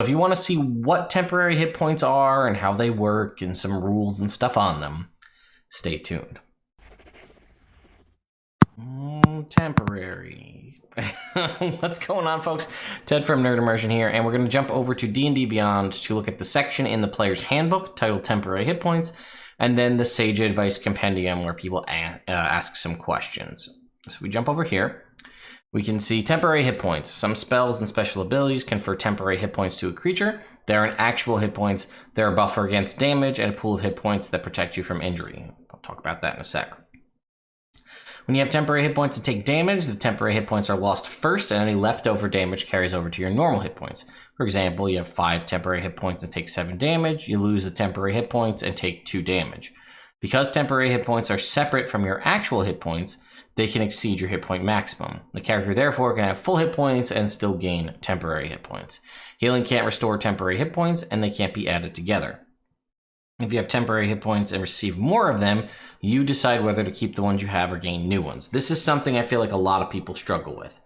If you want to see what temporary hit points are and how they work and some rules and stuff on them, stay tuned. Temporary. What's going on, folks? Ted from Nerd Immersion here, and we're going to jump over to D&D Beyond to look at the section in the player's handbook titled Temporary Hit Points, and then the Sage Advice Compendium where people ask some questions. So we jump over here. We can see temporary hit points. Some spells and special abilities confer temporary hit points to a creature. They aren't actual hit points. They're a buffer against damage and a pool of hit points that protect you from injury. I'll talk about that in a sec. When you have temporary hit points and take damage, the temporary hit points are lost first, and any leftover damage carries over to your normal hit points. For example, you have 5 temporary hit points and take 7 damage. You lose the temporary hit points and take 2 damage. Because temporary hit points are separate from your actual hit points, they can exceed your hit point maximum. The character therefore can have full hit points and still gain temporary hit points. Healing can't restore temporary hit points, and they can't be added together. If you have temporary hit points and receive more of them, you decide whether to keep the ones you have or gain new ones. This is something I feel like a lot of people struggle with.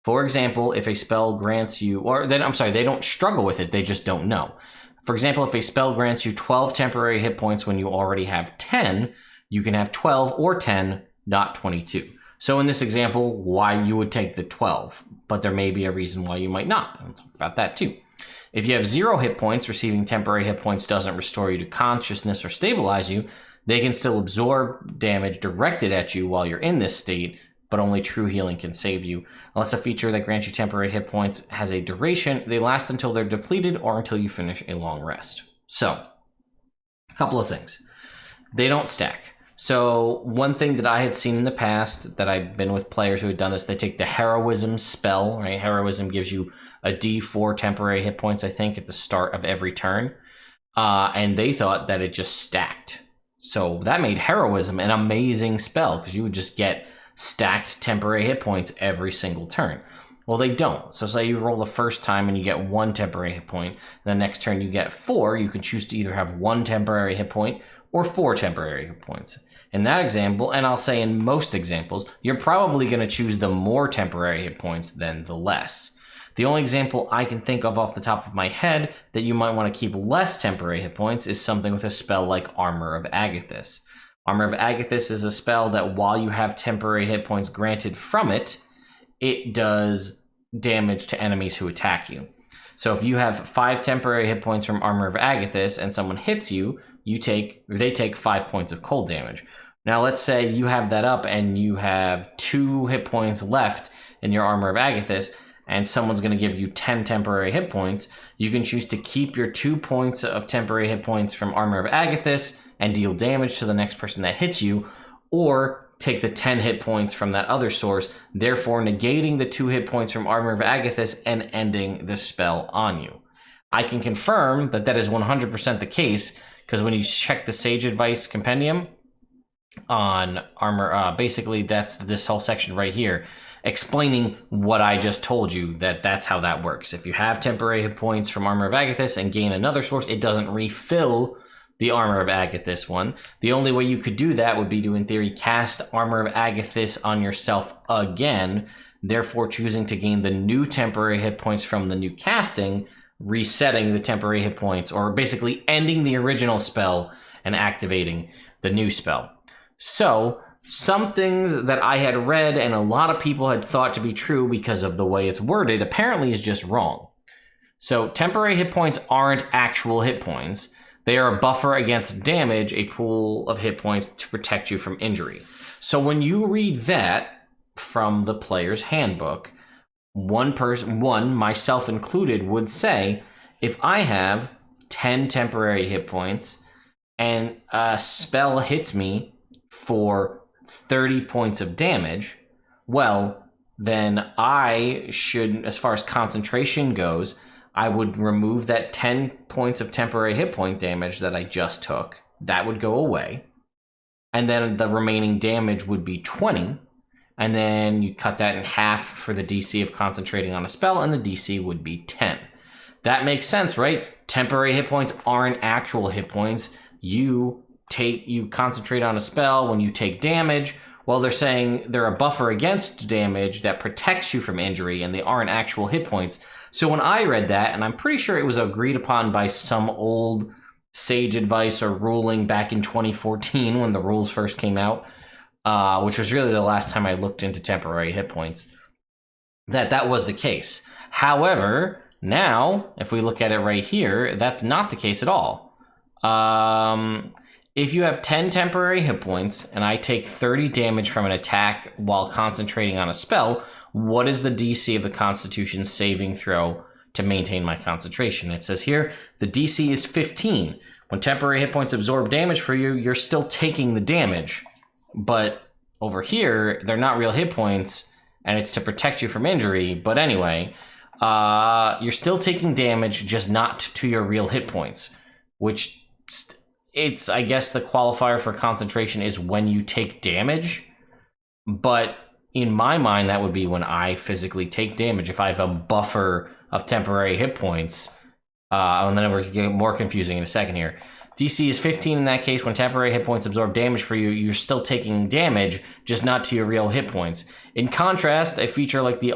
For example, if a spell grants you, they don't struggle with it, they just don't know. For example, if a spell grants you 12 temporary hit points when you already have 10, you can have 12 or 10, not 22. So in this example, why you would take the 12, but there may be a reason why you might not. I'll talk about that too. If you have 0 hit points, receiving temporary hit points doesn't restore you to consciousness or stabilize you. They can still absorb damage directed at you while you're in this state, but only true healing can save you. Unless a feature that grants you temporary hit points has a duration, they last until they're depleted or until you finish a long rest. So, a couple of things. They don't stack. So one thing that I had seen in the past that I've been with players who had done this, they take the Heroism spell, right? Heroism gives you a D4 temporary hit points, I think, at the start of every turn. And they thought that it just stacked. So that made Heroism an amazing spell because you would just get stacked temporary hit points every single turn. Well, they don't. So say you roll the first time and you get 1 temporary hit point. The next turn you get 4. You can choose to either have 1 temporary hit point or 4 temporary hit points. In that example, and I'll say in most examples, you're probably going to choose the more temporary hit points than the less. The only example I can think of off the top of my head that you might want to keep less temporary hit points is something with a spell like Armor of Agathis. Armor of Agathis is a spell that while you have temporary hit points granted from it, it does damage to enemies who attack you. So if you have 5 temporary hit points from Armor of Agathis and someone hits you, they take 5 points of cold damage. Now let's say you have that up and you have 2 hit points left in your Armor of Agathis and someone's going to give you 10 temporary hit points. You can choose to keep your 2 points of temporary hit points from Armor of Agathis and deal damage to the next person that hits you, or take the 10 hit points from that other source, therefore negating the 2 hit points from Armor of Agathis and ending the spell on you. I can confirm that that is 100% the case because when you check the Sage Advice Compendium on Armor, basically that's this whole section right here explaining what I just told you, that's how that works. If you have temporary hit points from Armor of Agathis and gain another source, it doesn't refill the Armor of Agathis one. The only way you could do that would be to, in theory, cast Armor of Agathis on yourself again, therefore choosing to gain the new temporary hit points from the new casting, resetting the temporary hit points, or basically ending the original spell and activating the new spell. So, some things that I had read and a lot of people had thought to be true because of the way it's worded apparently is just wrong. So, temporary hit points aren't actual hit points. They are a buffer against damage, a pool of hit points to protect you from injury. So when you read that from the player's handbook, one person, myself included, would say, if I have 10 temporary hit points and a spell hits me for 30 points of damage, well, then I should, as far as concentration goes, I would remove that 10 points of temporary hit point damage that I just took. That would go away. And then the remaining damage would be 20. And then you cut that in half for the DC of concentrating on a spell, and the DC would be 10. That makes sense, right? Temporary hit points aren't actual hit points. You concentrate on a spell when you take damage. Well, they're saying they're a buffer against damage that protects you from injury, and they aren't actual hit points. So when I read that, and I'm pretty sure it was agreed upon by some old sage advice or ruling back in 2014 when the rules first came out, which was really the last time I looked into temporary hit points, that was the case. However, now, if we look at it right here, that's not the case at all. If you have 10 temporary hit points and I take 30 damage from an attack while concentrating on a spell, what is the DC of the Constitution saving throw to maintain my concentration? It says here, the DC is 15. When temporary hit points absorb damage for you, you're still taking the damage. But over here, they're not real hit points, and it's to protect you from injury. But anyway, you're still taking damage, just not to your real hit points, which it's, I guess the qualifier for concentration is when you take damage. But in my mind, that would be when I physically take damage. If I have a buffer of temporary hit points, and then we're going to get more confusing in a second here. DC is 15 in that case. When temporary hit points absorb damage for you, you're still taking damage, just not to your real hit points. In contrast, a feature like the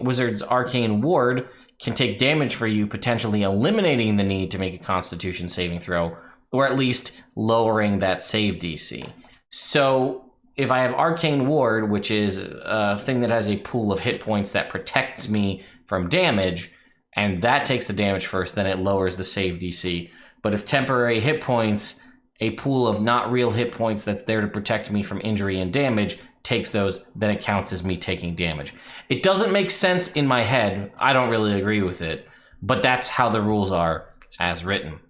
Wizard's Arcane Ward can take damage for you, potentially eliminating the need to make a Constitution saving throw, or at least lowering that save DC. So if I have Arcane Ward, which is a thing that has a pool of hit points that protects me from damage, and that takes the damage first, then it lowers the save DC. But if temporary hit points, a pool of not real hit points that's there to protect me from injury and damage, takes those, then it counts as me taking damage. It doesn't make sense in my head. I don't really agree with it, but that's how the rules are as written.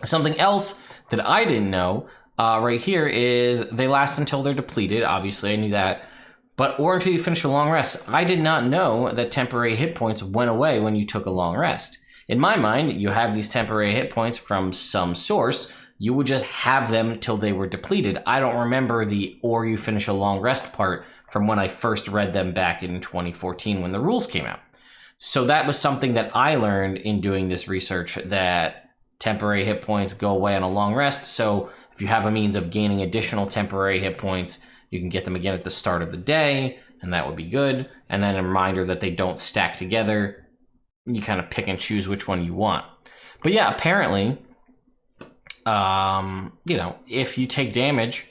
Something else that I didn't know right here is they last until they're depleted. Obviously, I knew that. Or until you finish a long rest. I did not know that temporary hit points went away when you took a long rest. In my mind, you have these temporary hit points from some source. You would just have them till they were depleted. I don't remember the or you finish a long rest part from when I first read them back in 2014 when the rules came out. So that was something that I learned in doing this research, that temporary hit points go away on a long rest. So if you have a means of gaining additional temporary hit points, you can get them again at the start of the day, and that would be good. And then a reminder that they don't stack together. You kind of pick and choose which one you want. But yeah, apparently, if you take damage,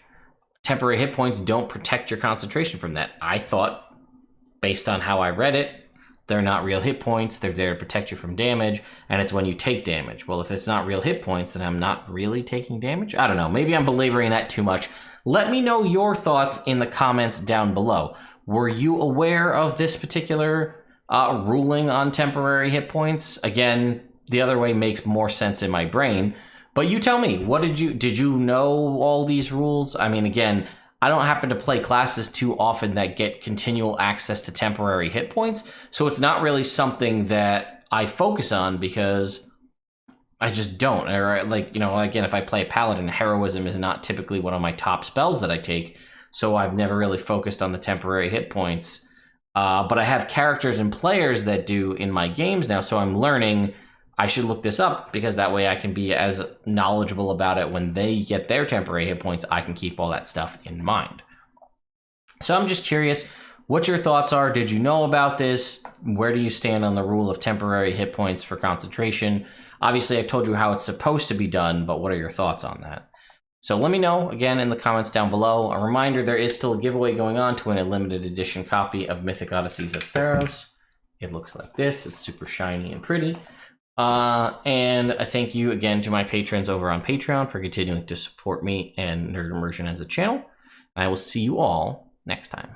temporary hit points don't protect your concentration from that. I thought, based on how I read it, they're not real hit points. They're there to protect you from damage, and it's when you take damage. Well, if it's not real hit points, then I'm not really taking damage? I don't know. Maybe I'm belaboring that too much. Let me know your thoughts in the comments down below. Were you aware of this particular ruling on temporary hit points? Again, the other way makes more sense in my brain. But you tell me, did you know all these rules? I mean, again, I don't happen to play classes too often that get continual access to temporary hit points, so it's not really something that I focus on because I just don't. Or again, if I play a paladin, heroism is not typically one of my top spells that I take, so I've never really focused on the temporary hit points. But I have characters and players that do in my games now, so I'm learning I should look this up because that way I can be as knowledgeable about it when they get their temporary hit points. I can keep all that stuff in mind. So I'm just curious what your thoughts are. Did you know about this? Where do you stand on the rule of temporary hit points for concentration? Obviously, I've told you how it's supposed to be done, but what are your thoughts on that? So let me know, again, in the comments down below. A reminder, there is still a giveaway going on to win a limited edition copy of Mythic Odysseys of Theros. It looks like this. It's super shiny and pretty. And I thank you again to my patrons over on Patreon for continuing to support me and Nerd Immersion as a channel. I will see you all next time.